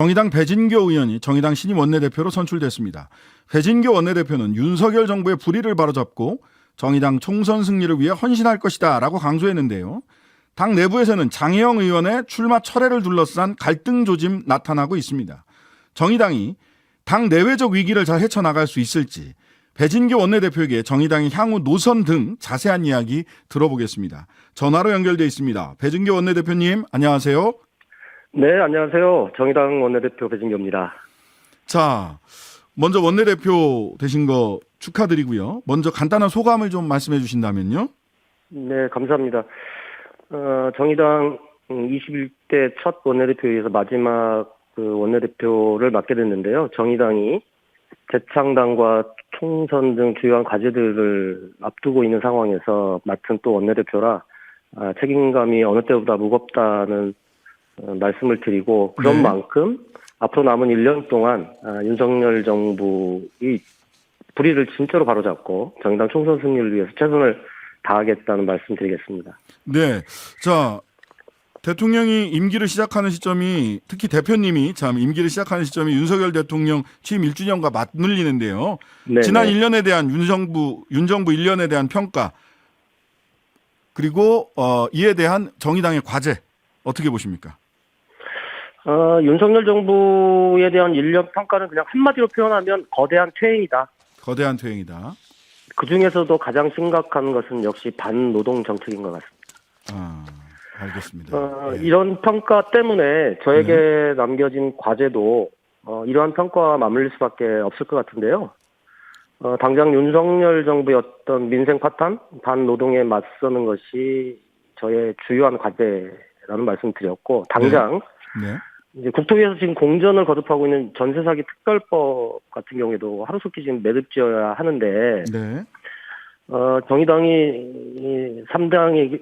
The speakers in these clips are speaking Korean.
정의당 배진교 의원이 정의당 신임 원내대표로 선출됐습니다. 배진교 원내대표는 윤석열 정부의 불의를 바로잡고 정의당 총선 승리를 위해 헌신할 것이다 라고 강조했는데요. 당 내부에서는 장혜영 의원의 출마 철회를 둘러싼 갈등 조짐 나타나고 있습니다. 정의당이 당 내외적 위기를 잘 헤쳐나갈 수 있을지 배진교 원내대표에게 정의당의 향후 노선 등 자세한 이야기 들어보겠습니다. 전화로 연결돼 있습니다. 배진교 원내대표님 안녕하세요. 네, 안녕하세요. 정의당 원내대표 배진교입니다. 자, 먼저 원내대표 되신 거 축하드리고요. 먼저 간단한 소감을 좀 말씀해 주신다면요. 네, 감사합니다. 정의당 21대 첫 원내대표에서 마지막 원내대표를 맡게 됐는데요. 정의당이 재창당과 총선 등 주요한 과제들을 앞두고 있는 상황에서 맡은 또 원내대표라 책임감이 어느 때보다 무겁다는 말씀을 드리고 그런 네. 만큼 앞으로 남은 1년 동안 윤석열 정부의 불의를 진짜로 바로잡고 정의당 총선 승리를 위해서 최선을 다하겠다는 말씀 드리겠습니다. 네. 자, 대통령이 임기를 시작하는 시점이 특히 대표님이 참 임기를 시작하는 시점이 윤석열 대통령 취임 1주년과 맞물리는데요. 네, 지난 네. 1년에 대한 윤정부 1년에 대한 평가 그리고 이에 대한 정의당의 과제 어떻게 보십니까? 윤석열 정부에 대한 1년 평가는 그냥 한마디로 표현하면 거대한 퇴행이다. 거대한 퇴행이다. 그중에서도 가장 심각한 것은 역시 반노동 정책인 것 같습니다. 알겠습니다. 네. 이런 평가 때문에 저에게 남겨진 과제도 이러한 평가와 맞물릴 수밖에 없을 것 같은데요. 당장 윤석열 정부의 어떤 민생 파탄, 반노동에 맞서는 것이 저의 주요한 과제라는 말씀 드렸고, 당장 네. 이제 국토위에서 지금 공전을 거듭하고 있는 전세 사기 특별법 같은 경우에도 하루속히 지금 매듭지어야 하는데, 네. 정의당이 3당의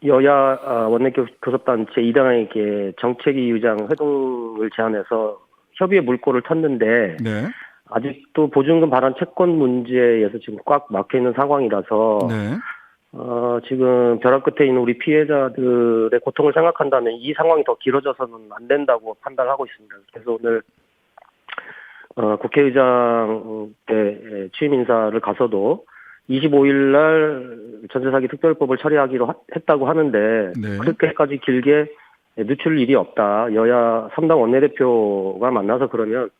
여야 원내교섭단체 2당에게 정책위 의장 회동을 제안해서 협의의 물꼬를 텄는데 네. 아직도 보증금 반환 채권 문제에서 지금 꽉 막혀 있는 상황이라서 네. 지금 벼락 끝에 있는 우리 피해자들의 고통을 생각한다면 이 상황이 더 길어져서는 안 된다고 판단하고 있습니다. 그래서 오늘 국회의장 때 취임 인사를 가서도 25일 날 전세사기 특별법을 처리하기로 했다고 하는데 네. 그렇게까지 길게 늦출 일이 없다. 여야 3당 원내대표가 만나서 그러면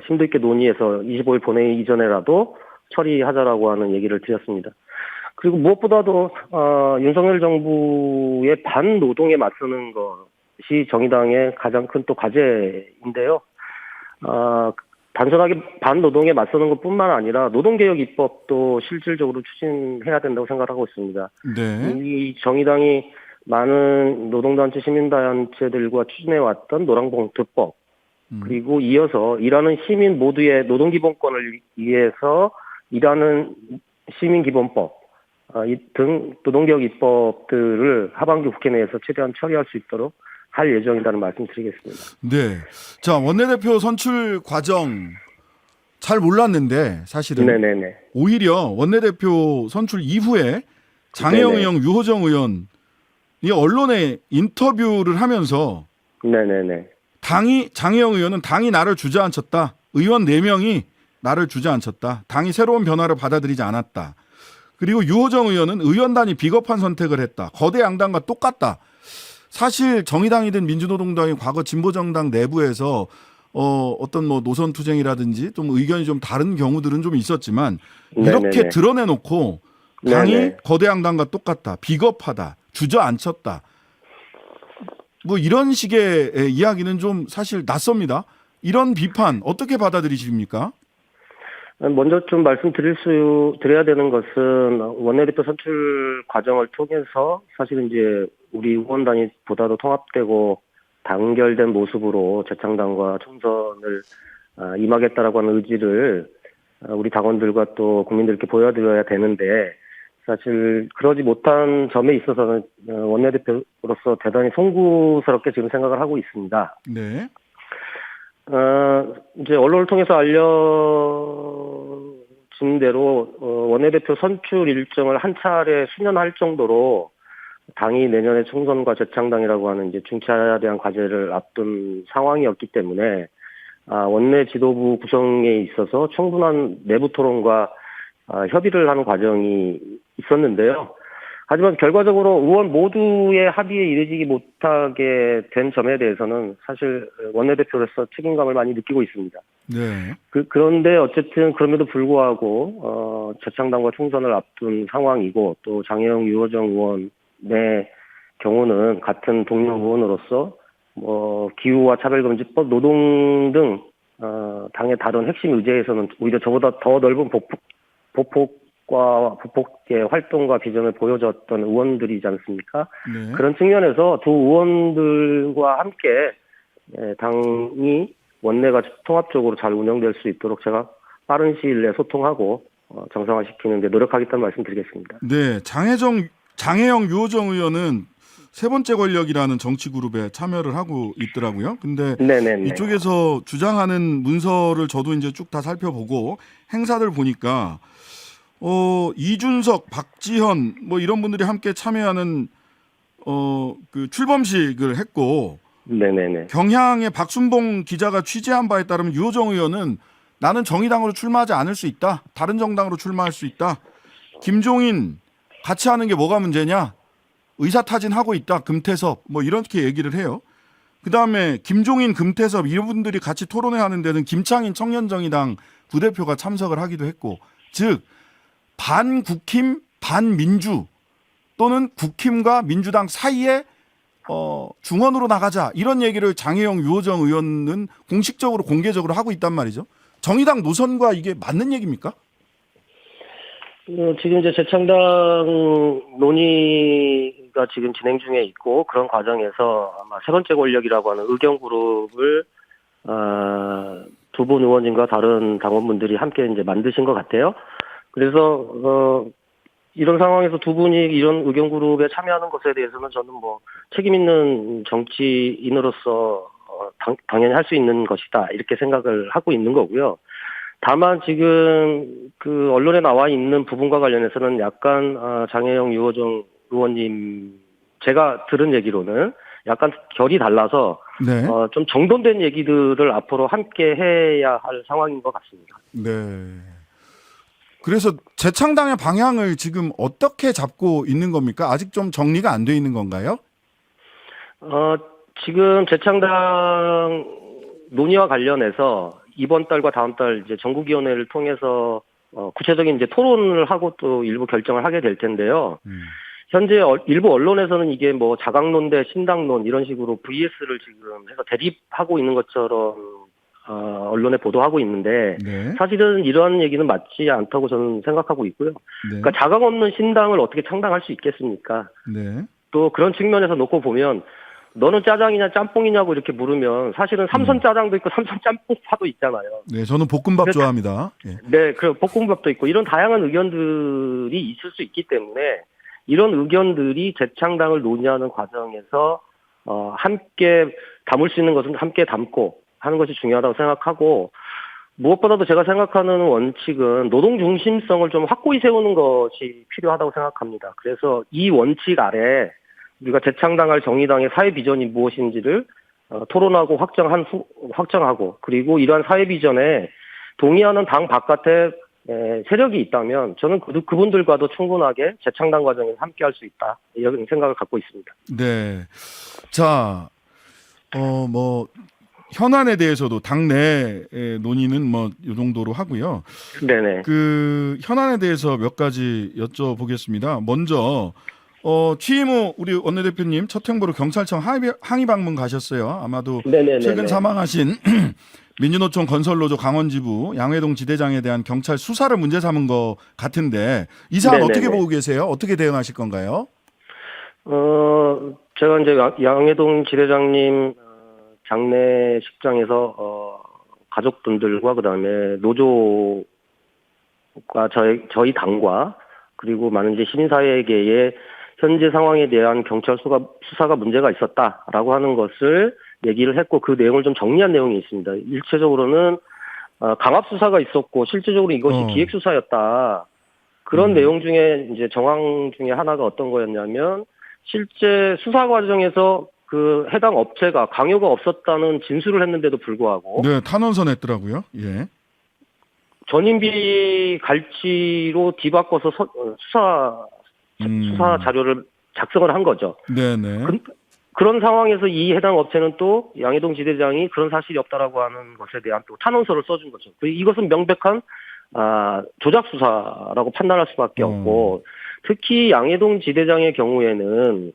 심도 있게 논의해서 25일 본회의 이전에라도 처리하자라고 하는 얘기를 드렸습니다. 그리고 무엇보다도 윤석열 정부의 반노동에 맞서는 것이 정의당의 가장 큰 또 과제인데요. 단순하게 반노동에 맞서는 것뿐만 아니라 노동개혁 입법도 실질적으로 추진해야 된다고 생각하고 있습니다. 네. 이 정의당이 많은 노동단체, 시민단체들과 추진해왔던 노란봉투법 그리고 이어서 일하는 시민 모두의 노동기본권을 위해서 일하는 시민기본법 등 노동개혁 입법들을 하반기 국회 내에서 최대한 처리할 수 있도록 할 예정이라는 말씀 드리겠습니다. 네. 자, 원내대표 선출 과정 잘 몰랐는데 사실은 네네네. 오히려 원내대표 선출 이후에 장혜영 네네. 의원, 유호정 의원이 언론에 인터뷰를 하면서 네네네. 장혜영 의원은 당이 나를 주저앉혔다. 의원 4명이 나를 주저앉혔다. 당이 새로운 변화를 받아들이지 않았다. 그리고 유호정 의원은 의원단이 비겁한 선택을 했다. 거대 양당과 똑같다. 사실 정의당이든 민주노동당이 과거 진보정당 내부에서 어떤 뭐 노선 투쟁이라든지 좀 의견이 좀 다른 경우들은 좀 있었지만 이렇게 네네네. 드러내놓고 당이 네네. 거대 양당과 똑같다, 비겁하다, 주저앉혔다. 뭐 이런 식의 이야기는 좀 사실 낯섭니다. 이런 비판 어떻게 받아들이십니까? 먼저 좀 드려야 되는 것은 원내대표 선출 과정을 통해서 사실은 이제 우리 의원단이 보다도 통합되고 단결된 모습으로 재창당과 총선을 임하겠다라고 하는 의지를 우리 당원들과 또 국민들께 보여드려야 되는데 사실 그러지 못한 점에 있어서는 원내대표로서 대단히 송구스럽게 지금 생각을 하고 있습니다. 네. 이제 언론을 통해서 알려진 대로 원내대표 선출 일정을 한 차례 수년할 정도로 당이 내년에 총선과 재창당이라고 하는 이제 중차대한 과제를 앞둔 상황이었기 때문에 원내 지도부 구성에 있어서 충분한 내부 토론과 협의를 하는 과정이 있었는데요. 하지만 결과적으로 의원 모두의 합의에 이르지 못하게 된 점에 대해서는 사실 원내대표로서 책임감을 많이 느끼고 있습니다. 네. 그런데 어쨌든 그럼에도 불구하고 재창당과 총선을 앞둔 상황이고 또 장혜영 유호정 의원의 경우는 같은 동료 의원으로서 기후와 차별금지법, 노동 등 당의 다른 핵심 의제에서는 오히려 저보다 더 넓은 보폭의 활동과 비전을 보여줬던 의원들이지 않습니까? 네. 그런 측면에서 두 의원들과 함께 당이 원내가 통합적으로 잘 운영될 수 있도록 제가 빠른 시일 내에 소통하고 정상화시키는 데 노력하겠다는 말씀드리겠습니다. 네. 장혜영 유호정 의원은 세 번째 권력이라는 정치 그룹에 참여를 하고 있더라고요. 근데 네네네. 이쪽에서 주장하는 문서를 저도 이제 쭉 다 살펴보고 행사들 보니까 이준석, 박지현 뭐 이런 분들이 함께 참여하는 그 출범식을 했고 네네네. 경향의 박순봉 기자가 취재한 바에 따르면 유호정 의원은 나는 정의당으로 출마하지 않을 수 있다. 다른 정당으로 출마할 수 있다. 김종인 같이 하는 게 뭐가 문제냐? 의사타진하고 있다. 금태섭 뭐 이렇게 얘기를 해요. 그다음에 김종인, 금태섭 이런 분들이 같이 토론회 하는 데는 김창인 청년정의당 부대표가 참석을 하기도 했고 즉 반국힘, 반민주 또는 국힘과 민주당 사이에 중원으로 나가자 이런 얘기를 장혜영, 유호정 의원은 공식적으로 공개적으로 하고 있단 말이죠. 정의당 노선과 이게 맞는 얘기입니까? 지금 이제 재창당 논의가 지금 진행 중에 있고 그런 과정에서 아마 세 번째 권력이라고 하는 의견 그룹을 두 분 의원님과 다른 당원분들이 함께 이제 만드신 것 같아요. 그래서 이런 상황에서 두 분이 이런 의견 그룹에 참여하는 것에 대해서는 저는 뭐 책임 있는 정치인으로서 당연히 할 수 있는 것이다 이렇게 생각을 하고 있는 거고요. 다만 지금 그 언론에 나와 있는 부분과 관련해서는 약간 장혜영 유호정 의원님 제가 들은 얘기로는 약간 결이 달라서 네. 좀 정돈된 얘기들을 앞으로 함께 해야 할 상황인 것 같습니다. 네. 그래서 재창당의 방향을 지금 어떻게 잡고 있는 겁니까? 아직 좀 정리가 안 돼 있는 건가요? 지금 재창당 논의와 관련해서 이번 달과 다음 달 이제 전국위원회를 통해서 구체적인 이제 토론을 하고 또 일부 결정을 하게 될 텐데요. 현재 일부 언론에서는 이게 뭐 자강론 대 신당론 이런 식으로 VS를 지금 해서 대립하고 있는 것처럼 언론에 보도하고 있는데 네. 사실은 이러한 얘기는 맞지 않다고 저는 생각하고 있고요. 네. 그러니까 자강 없는 신당을 어떻게 창당할 수 있겠습니까? 네. 또 그런 측면에서 놓고 보면 너는 짜장이냐 짬뽕이냐고 이렇게 물으면 사실은 삼선 짜장도 있고 삼선 짬뽕파도 있잖아요. 네, 저는 볶음밥 좋아합니다. 예. 네, 그 볶음밥도 있고 이런 다양한 의견들이 있을 수 있기 때문에 이런 의견들이 재창당을 논의하는 과정에서 함께 담을 수 있는 것은 함께 담고 하는 것이 중요하다고 생각하고 무엇보다도 제가 생각하는 원칙은 노동 중심성을 좀 확고히 세우는 것이 필요하다고 생각합니다. 그래서 이 원칙 아래 우리가 재창당할 정의당의 사회 비전이 무엇인지를 토론하고 확정하고 그리고 이러한 사회 비전에 동의하는 당 바깥에 세력이 있다면 저는 그분들과도 충분하게 재창당 과정에서 함께할 수 있다 이런 생각을 갖고 있습니다. 네. 자, 뭐 현안에 대해서도 당내 논의는 뭐 이 정도로 하고요. 네네. 그 현안에 대해서 몇 가지 여쭤보겠습니다. 먼저 취임 후 우리 원내대표님 첫 행보로 경찰청 항의 방문 가셨어요. 아마도 네네네네. 최근 사망하신 민주노총 건설노조 강원지부 양회동 지대장에 대한 경찰 수사를 문제 삼은 것 같은데 이 사안 네네네. 어떻게 보고 계세요? 어떻게 대응하실 건가요? 제가 이제 양회동 지대장님 장례식장에서 가족분들과 그다음에 노조과 저희 당과 그리고 많은 이제 시민사회계의 현재 상황에 대한 경찰 수사가 문제가 있었다라고 하는 것을 얘기를 했고 그 내용을 좀 정리한 내용이 있습니다. 일체적으로는 강압 수사가 있었고 실제적으로 이것이 기획 수사였다. 그런 내용 중에 이제 정황 중에 하나가 어떤 거였냐면 실제 수사 과정에서 그 해당 업체가 강요가 없었다는 진술을 했는데도 불구하고 네, 탄원서 냈더라고요. 예. 전인비 갈취로 뒤바꿔서 수사 자료를 작성을 한 거죠. 네네. 그런 상황에서 이 해당 업체는 또 양해동 지대장이 그런 사실이 없다라고 하는 것에 대한 또 탄원서를 써준 거죠. 이것은 명백한 조작 수사라고 판단할 수밖에 없고, 특히 양해동 지대장의 경우에는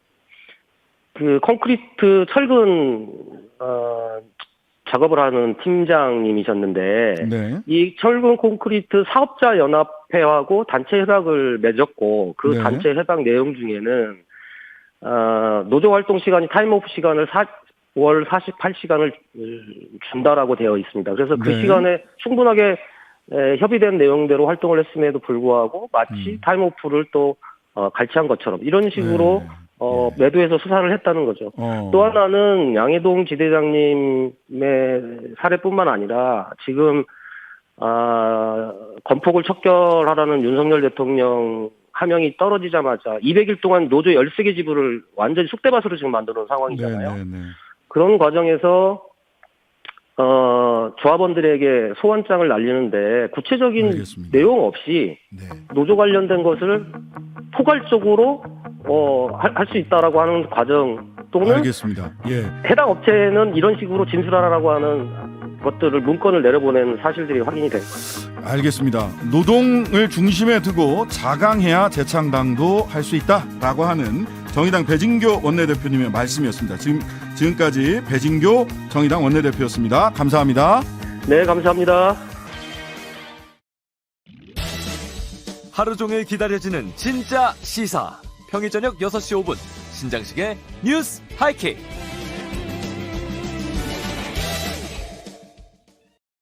그 콘크리트 철근 작업을 하는 팀장님이셨는데, 네. 이 철근 콘크리트 사업자 연합회하고 단체 협약을 맺었고, 그 네. 단체 협약 내용 중에는 노조 활동 시간이 타임오프 시간을 월 48시간을 준다라고 되어 있습니다. 그래서 그 네. 시간에 충분하게 협의된 내용대로 활동을 했음에도 불구하고 마치 타임오프를 또 갈취한 것처럼 이런 식으로 매도해서 수사를 했다는 거죠. 또 하나는 양해동 지대장님의 사례뿐만 아니라 지금 건폭을 척결하라는 윤석열 대통령 하명이 떨어지자마자 200일 동안 노조 13개 지부를 완전히 쑥대밭으로 지금 만들어 놓은 상황이잖아요. 네네네. 그런 과정에서 조합원들에게 소환장을 날리는데 구체적인 알겠습니다. 내용 없이 네. 노조 관련된 것을 포괄적으로 할 수 있다라고 하는 과정 또는 알겠습니다. 예. 해당 업체는 이런 식으로 진술하라고 하는 것들을 문건을 내려보낸 사실들이 확인이 된 거예요. 알겠습니다. 노동을 중심에 두고 자강해야 재창당도 할 수 있다라고 하는 정의당 배진교 원내대표님의 말씀이었습니다. 지금까지 배진교 정의당 원내대표였습니다. 감사합니다. 네, 감사합니다. 하루 종일 기다려지는 진짜 시사. 평일 저녁 6시 5분 신장식의 뉴스 하이킥.